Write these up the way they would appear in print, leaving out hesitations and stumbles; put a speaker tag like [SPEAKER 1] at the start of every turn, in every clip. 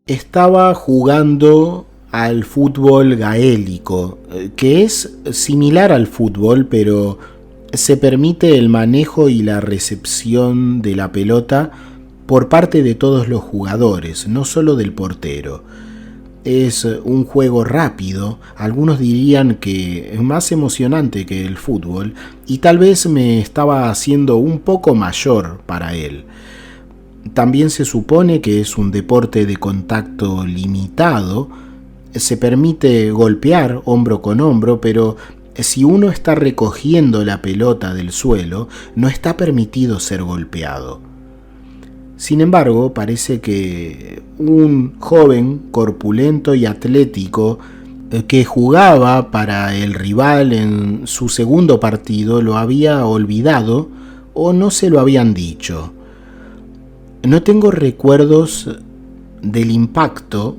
[SPEAKER 1] Estaba jugando al fútbol gaélico, que es similar al fútbol, pero se permite el manejo y la recepción de la pelota por parte de todos los jugadores, no solo del portero. Es un juego rápido, algunos dirían que es más emocionante que el fútbol, y tal vez me estaba haciendo un poco mayor para él. También se supone que es un deporte de contacto limitado, se permite golpear hombro con hombro, pero si uno está recogiendo la pelota del suelo, no está permitido ser golpeado. Sin embargo, parece que un joven corpulento y atlético que jugaba para el rival en su segundo partido lo había olvidado o no se lo habían dicho. No tengo recuerdos del impacto,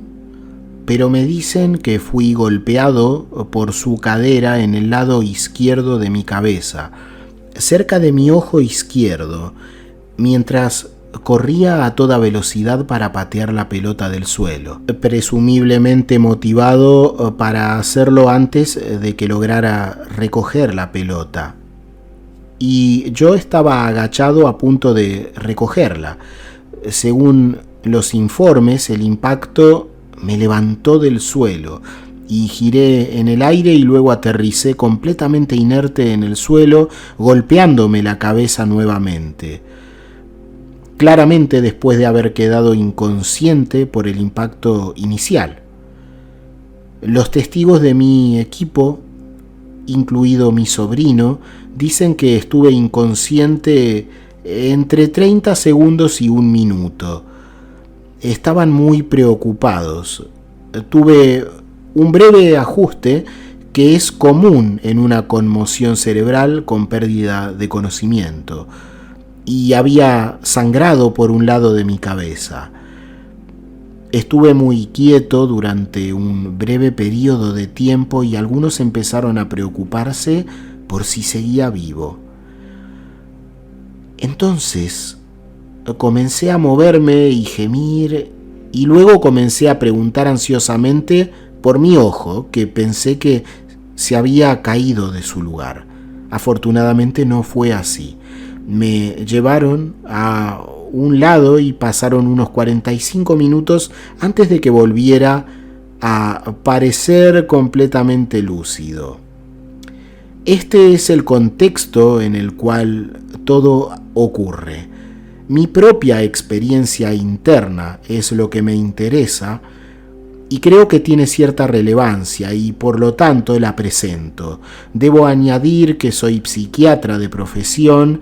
[SPEAKER 1] pero me dicen que fui golpeado por su cadera en el lado izquierdo de mi cabeza, cerca de mi ojo izquierdo, mientras corría a toda velocidad para patear la pelota del suelo, presumiblemente motivado para hacerlo antes de que lograra recoger la pelota. Y yo estaba agachado a punto de recogerla. Según los informes, el impacto me levantó del suelo y giré en el aire y luego aterricé completamente inerte en el suelo, golpeándome la cabeza nuevamente. Claramente después de haber quedado inconsciente por el impacto inicial. Los testigos de mi equipo, incluido mi sobrino, dicen que estuve inconsciente entre 30 segundos y un minuto. Estaban muy preocupados. Tuve un breve ajuste que es común en una conmoción cerebral con pérdida de conocimiento, y había sangrado por un lado de mi cabeza. Estuve muy quieto durante un breve periodo de tiempo y algunos empezaron a preocuparse por si seguía vivo. Entonces comencé a moverme y gemir, y luego comencé a preguntar ansiosamente por mi ojo, que pensé que se había caído de su lugar. Afortunadamente no fue así. Me llevaron a un lado y pasaron unos 45 minutos antes de que volviera a parecer completamente lúcido. Este es el contexto en el cual todo ocurre. Mi propia experiencia interna es lo que me interesa y creo que tiene cierta relevancia y por lo tanto la presento. Debo añadir que soy psiquiatra de profesión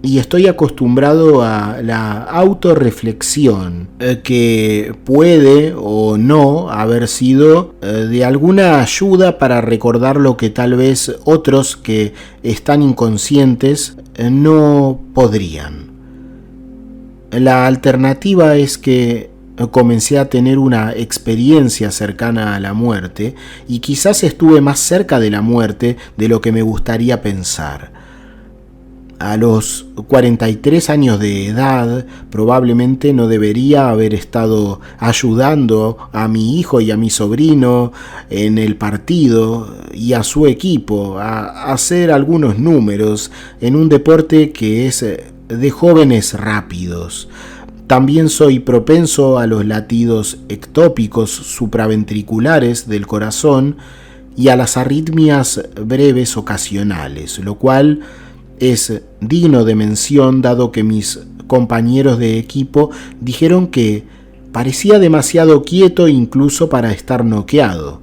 [SPEAKER 1] y estoy acostumbrado a la autorreflexión, que puede o no haber sido de alguna ayuda para recordar lo que tal vez otros que están inconscientes no podrían. La alternativa es que comencé a tener una experiencia cercana a la muerte y quizás estuve más cerca de la muerte de lo que me gustaría pensar. A los 43 años de edad, probablemente no debería haber estado ayudando a mi hijo y a mi sobrino en el partido y a su equipo a hacer algunos números en un deporte que es de jóvenes rápidos. También soy propenso a los latidos ectópicos supraventriculares del corazón y a las arritmias breves ocasionales, lo cual es digno de mención dado que mis compañeros de equipo dijeron que parecía demasiado quieto incluso para estar noqueado.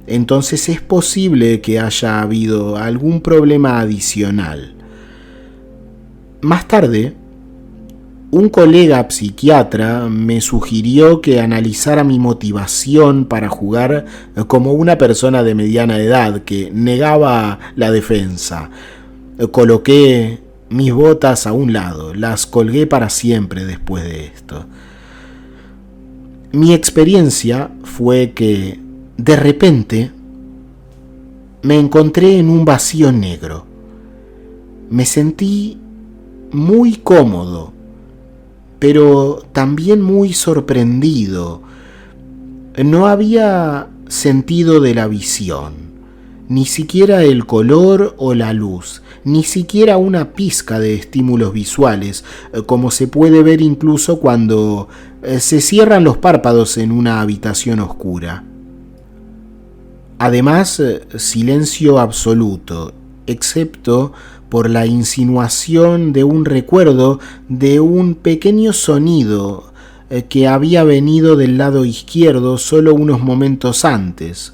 [SPEAKER 1] Entonces es posible que haya habido algún problema adicional. Más tarde, un colega psiquiatra me sugirió que analizara mi motivación para jugar como una persona de mediana edad que negaba la defensa. Coloqué mis botas a un lado, las colgué para siempre después de esto. Mi experiencia fue que, de repente, me encontré en un vacío negro. Me sentí muy cómodo, pero también muy sorprendido. No había sentido de la visión, ni siquiera el color o la luz, ni siquiera una pizca de estímulos visuales, como se puede ver incluso cuando se cierran los párpados en una habitación oscura. Además, silencio absoluto, excepto por la insinuación de un recuerdo de un pequeño sonido que había venido del lado izquierdo solo unos momentos antes.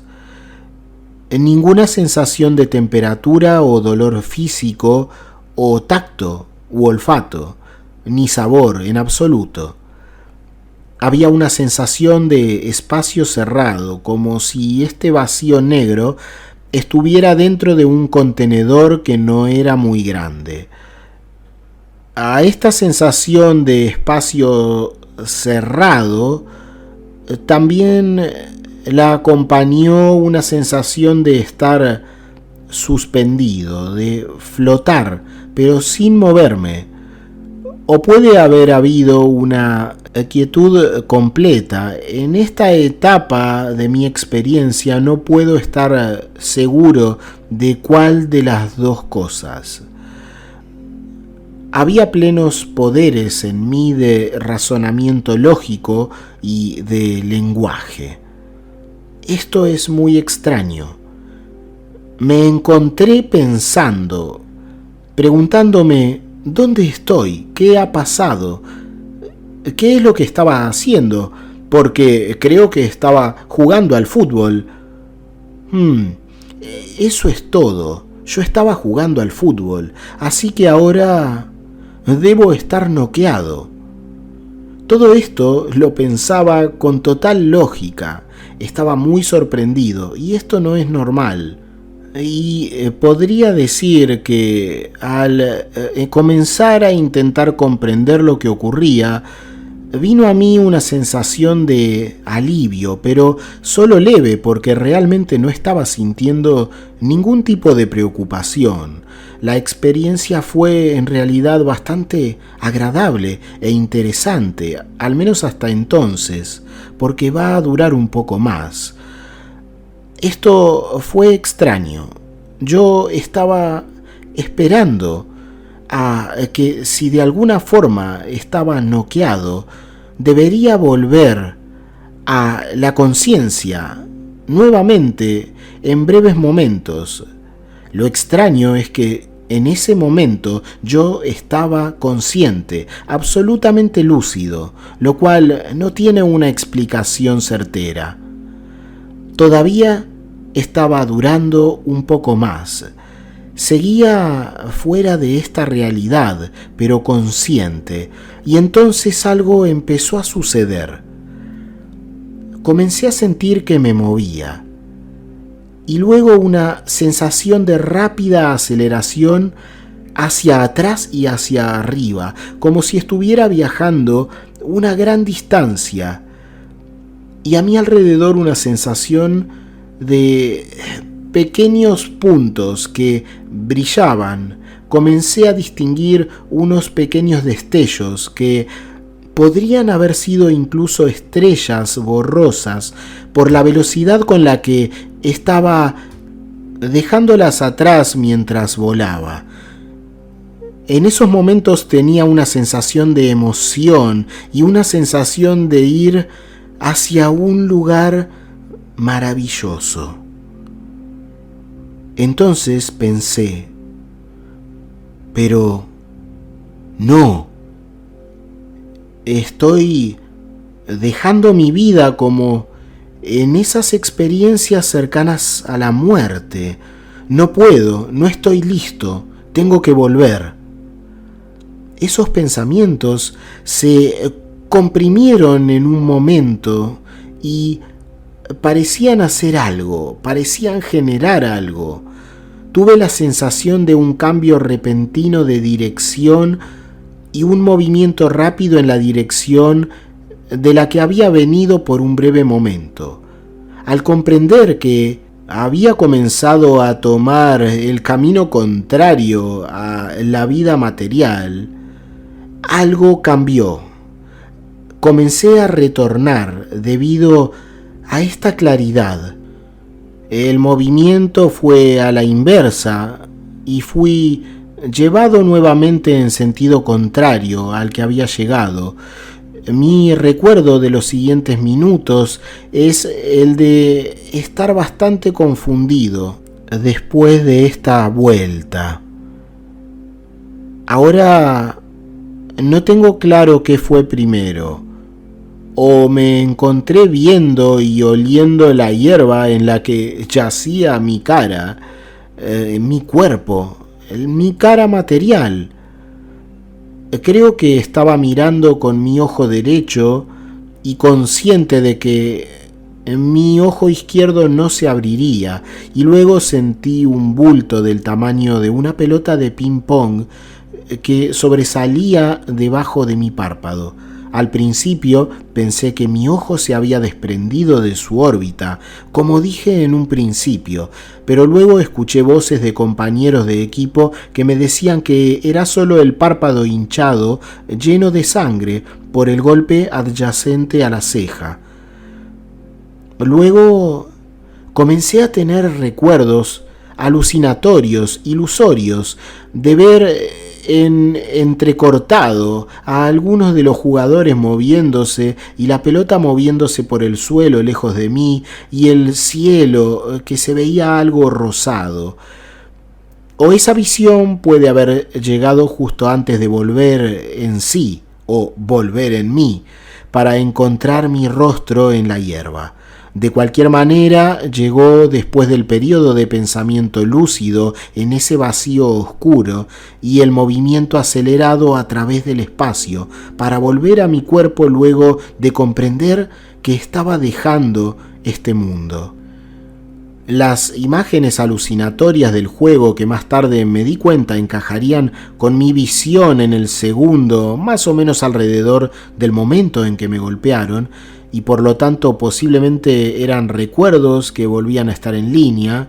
[SPEAKER 1] Ninguna sensación de temperatura o dolor físico o tacto u olfato, ni sabor en absoluto. Había una sensación de espacio cerrado, como si este vacío negro estuviera dentro de un contenedor que no era muy grande. A esta sensación de espacio cerrado también la acompañó una sensación de estar suspendido, de flotar, pero sin moverme. O puede haber habido una quietud completa. En esta etapa de mi experiencia no puedo estar seguro de cuál de las dos cosas. Había plenos poderes en mí de razonamiento lógico y de lenguaje. Esto es muy extraño. Me encontré pensando, preguntándome ¿dónde estoy? ¿Qué ha pasado? ¿Qué es lo que estaba haciendo? Porque creo que estaba jugando al fútbol. Eso es todo. Yo estaba jugando al fútbol, así que ahora debo estar noqueado. Todo esto lo pensaba con total lógica. Estaba muy sorprendido, y esto no es normal. Y podría decir que al comenzar a intentar comprender lo que ocurría, vino a mí una sensación de alivio, pero solo leve, porque realmente no estaba sintiendo ningún tipo de preocupación. La experiencia fue en realidad bastante agradable e interesante, al menos hasta entonces, porque va a durar un poco más. Esto fue extraño. Yo estaba esperando a que si de alguna forma estaba noqueado, debería volver a la conciencia nuevamente en breves momentos. Lo extraño es que en ese momento yo estaba consciente, absolutamente lúcido, lo cual no tiene una explicación certera. Todavía estaba durando un poco más. Seguía fuera de esta realidad, pero consciente, y entonces algo empezó a suceder. Comencé a sentir que me movía, y luego una sensación de rápida aceleración hacia atrás y hacia arriba, como si estuviera viajando una gran distancia, y a mi alrededor una sensación de pequeños puntos que brillaban. Comencé a distinguir unos pequeños destellos que podrían haber sido incluso estrellas borrosas por la velocidad con la que estaba dejándolas atrás mientras volaba. En esos momentos tenía una sensación de emoción y una sensación de ir hacia un lugar maravilloso. Entonces pensé, pero no, estoy dejando mi vida como en esas experiencias cercanas a la muerte. No puedo, no estoy listo, tengo que volver. Esos pensamientos se comprimieron en un momento y parecían hacer algo, parecían generar algo. Tuve la sensación de un cambio repentino de dirección y un movimiento rápido en la dirección de la que había venido por un breve momento. Al comprender que había comenzado a tomar el camino contrario a la vida material, algo cambió. comencé a retornar debido a esta claridad. El movimiento fue a la inversa y fui llevado nuevamente en sentido contrario al que había llegado. Mi recuerdo de los siguientes minutos es el de estar bastante confundido después de esta vuelta. Ahora no tengo claro qué fue primero. O me encontré viendo y oliendo la hierba en la que yacía mi cara, mi cuerpo, mi cara material. Creo que estaba mirando con mi ojo derecho y consciente de que mi ojo izquierdo no se abriría, y luego sentí un bulto del tamaño de una pelota de ping-pong que sobresalía debajo de mi párpado. Al principio pensé que mi ojo se había desprendido de su órbita, como dije en un principio, pero luego escuché voces de compañeros de equipo que me decían que era solo el párpado hinchado, lleno de sangre, por el golpe adyacente a la ceja. Luego comencé a tener recuerdos alucinatorios, ilusorios, de ver entrecortado a algunos de los jugadores moviéndose y la pelota moviéndose por el suelo lejos de mí, y el cielo que se veía algo rosado. O esa visión puede haber llegado justo antes de volver en sí, o volver en mí, para encontrar mi rostro en la hierba. De cualquier manera, llegó después del periodo de pensamiento lúcido en ese vacío oscuro y el movimiento acelerado a través del espacio, para volver a mi cuerpo luego de comprender que estaba dejando este mundo. Las imágenes alucinatorias del juego, que más tarde me di cuenta encajarían con mi visión en el segundo, más o menos alrededor del momento en que me golpearon, y por lo tanto posiblemente eran recuerdos que volvían a estar en línea,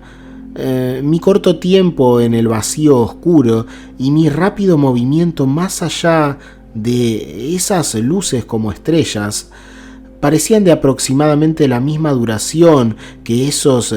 [SPEAKER 1] mi corto tiempo en el vacío oscuro y mi rápido movimiento más allá de esas luces como estrellas, parecían de aproximadamente la misma duración que esos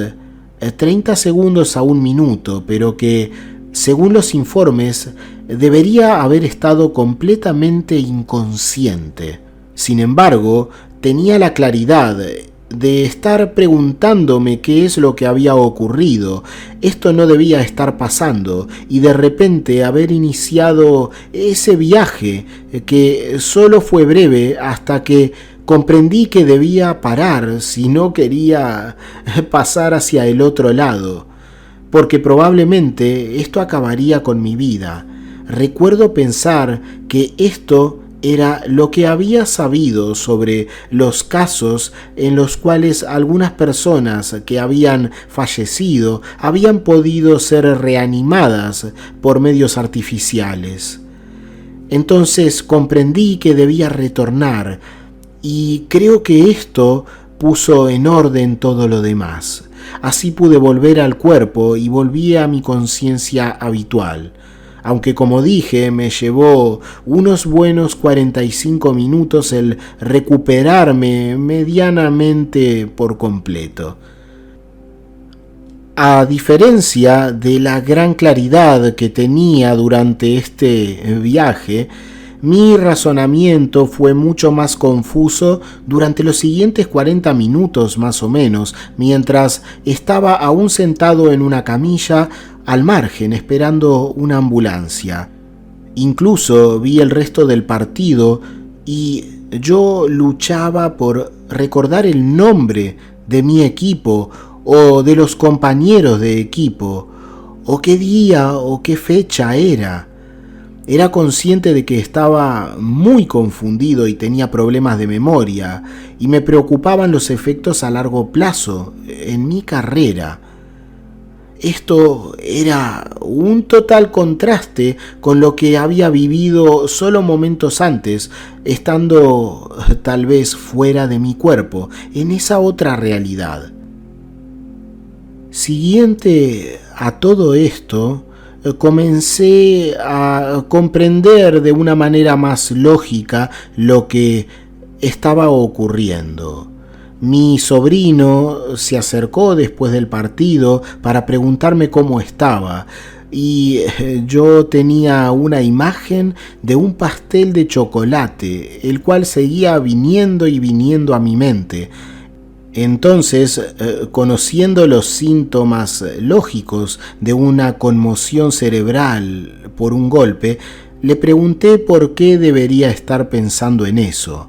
[SPEAKER 1] 30 segundos a un minuto, pero que, según los informes, debería haber estado completamente inconsciente. Sin embargo, tenía la claridad de estar preguntándome qué es lo que había ocurrido. Esto no debía estar pasando, y de repente haber iniciado ese viaje que solo fue breve hasta que comprendí que debía parar si no quería pasar hacia el otro lado, porque probablemente esto acabaría con mi vida. Recuerdo pensar que esto era lo que había sabido sobre los casos en los cuales algunas personas que habían fallecido habían podido ser reanimadas por medios artificiales. Entonces comprendí que debía retornar, y creo que esto puso en orden todo lo demás. Así pude volver al cuerpo y volví a mi conciencia habitual. Aunque, como dije, me llevó unos buenos 45 minutos el recuperarme medianamente por completo. A diferencia de la gran claridad que tenía durante este viaje, mi razonamiento fue mucho más confuso durante los siguientes 40 minutos más o menos, mientras estaba aún sentado en una camilla al margen esperando una ambulancia. Incluso vi el resto del partido y yo luchaba por recordar el nombre de mi equipo o de los compañeros de equipo, o qué día o qué fecha era. Era consciente de que estaba muy confundido y tenía problemas de memoria, y me preocupaban los efectos a largo plazo en mi carrera. Esto era un total contraste con lo que había vivido solo momentos antes, estando tal vez fuera de mi cuerpo, en esa otra realidad. Siguiente a todo esto, comencé a comprender de una manera más lógica lo que estaba ocurriendo. Mi sobrino se acercó después del partido para preguntarme cómo estaba y yo tenía una imagen de un pastel de chocolate, el cual seguía viniendo y viniendo a mi mente. Entonces, conociendo los síntomas lógicos de una conmoción cerebral por un golpe, le pregunté por qué debería estar pensando en eso.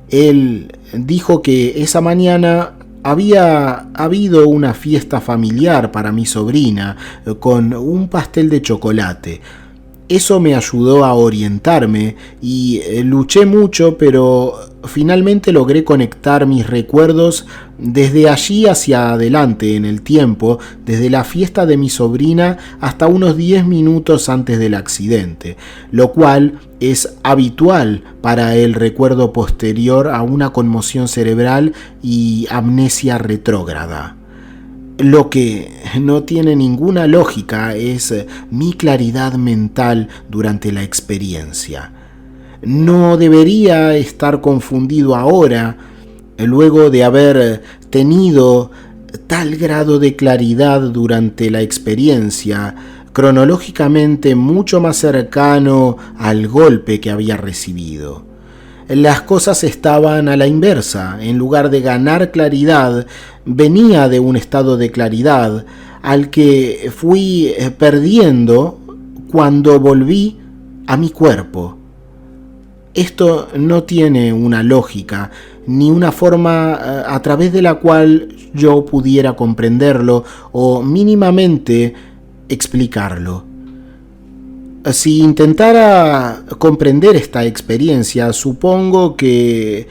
[SPEAKER 1] Él dijo que esa mañana había habido una fiesta familiar para mi sobrina con un pastel de chocolate. Eso me ayudó a orientarme y luché mucho, pero finalmente logré conectar mis recuerdos desde allí hacia adelante en el tiempo, desde la fiesta de mi sobrina hasta unos 10 minutos antes del accidente, lo cual es habitual para el recuerdo posterior a una conmoción cerebral y amnesia retrógrada. Lo que no tiene ninguna lógica es mi claridad mental durante la experiencia. No debería estar confundido ahora, luego de haber tenido tal grado de claridad durante la experiencia, cronológicamente mucho más cercano al golpe que había recibido. Las cosas estaban a la inversa. En lugar de ganar claridad, venía de un estado de claridad al que fui perdiendo cuando volví a mi cuerpo. Esto no tiene una lógica, ni una forma a través de la cual yo pudiera comprenderlo o mínimamente explicarlo. Si intentara comprender esta experiencia, supongo que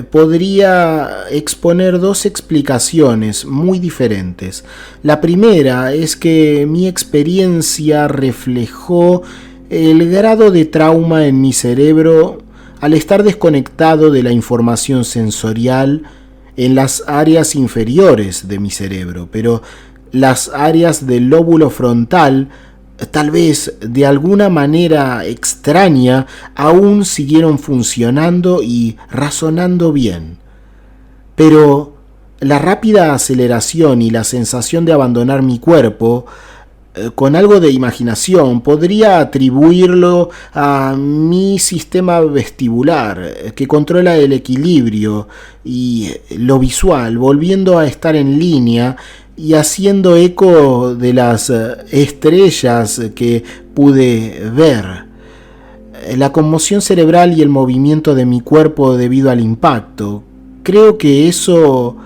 [SPEAKER 1] podría exponer dos explicaciones muy diferentes. La primera es que mi experiencia reflejó el grado de trauma en mi cerebro al estar desconectado de la información sensorial en las áreas inferiores de mi cerebro, pero las áreas del lóbulo frontal tal vez de alguna manera extraña aún siguieron funcionando y razonando bien. Pero la rápida aceleración y la sensación de abandonar mi cuerpo, con algo de imaginación, podría atribuirlo a mi sistema vestibular, que controla el equilibrio y lo visual, volviendo a estar en línea y haciendo eco de las estrellas que pude ver. La conmoción cerebral y el movimiento de mi cuerpo debido al impacto. Creo que eso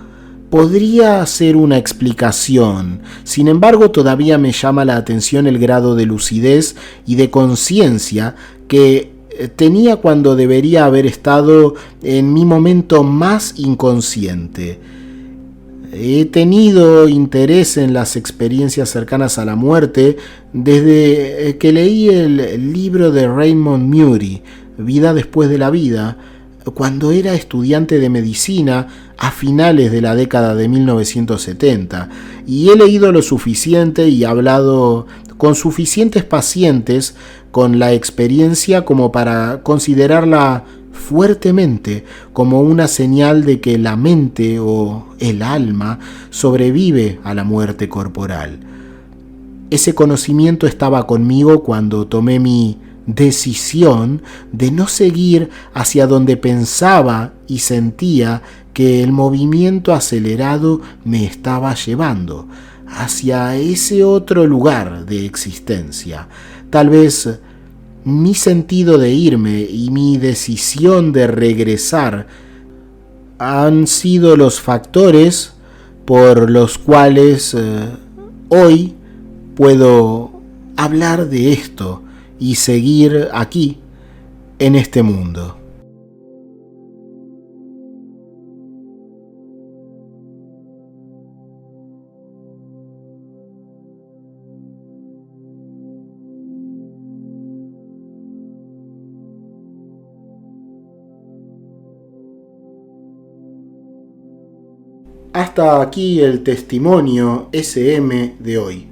[SPEAKER 1] podría ser una explicación. Sin embargo, todavía me llama la atención el grado de lucidez y de conciencia que tenía cuando debería haber estado en mi momento más inconsciente. He tenido interés en las experiencias cercanas a la muerte desde que leí el libro de Raymond Moody, Vida después de la vida, cuando era estudiante de medicina a finales de la década de 1970, y he leído lo suficiente y hablado con suficientes pacientes con la experiencia como para considerarla fuertemente como una señal de que la mente o el alma sobrevive a la muerte corporal. Ese conocimiento estaba conmigo cuando tomé mi decisión de no seguir hacia donde pensaba y sentía que el movimiento acelerado me estaba llevando, hacia ese otro lugar de existencia. Tal vez mi sentido de irme y mi decisión de regresar han sido los factores por los cuales hoy puedo hablar de esto y seguir aquí en este mundo. Hasta aquí el testimonio SM de hoy.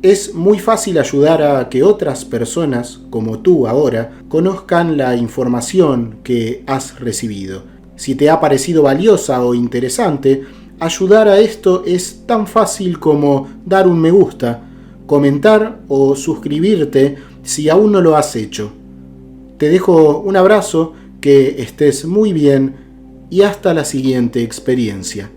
[SPEAKER 1] Es muy fácil ayudar a que otras personas, como tú ahora, conozcan la información que has recibido. Si te ha parecido valiosa o interesante, ayudar a esto es tan fácil como dar un me gusta, comentar o suscribirte si aún no lo has hecho. Te dejo un abrazo, que estés muy bien y hasta la siguiente experiencia.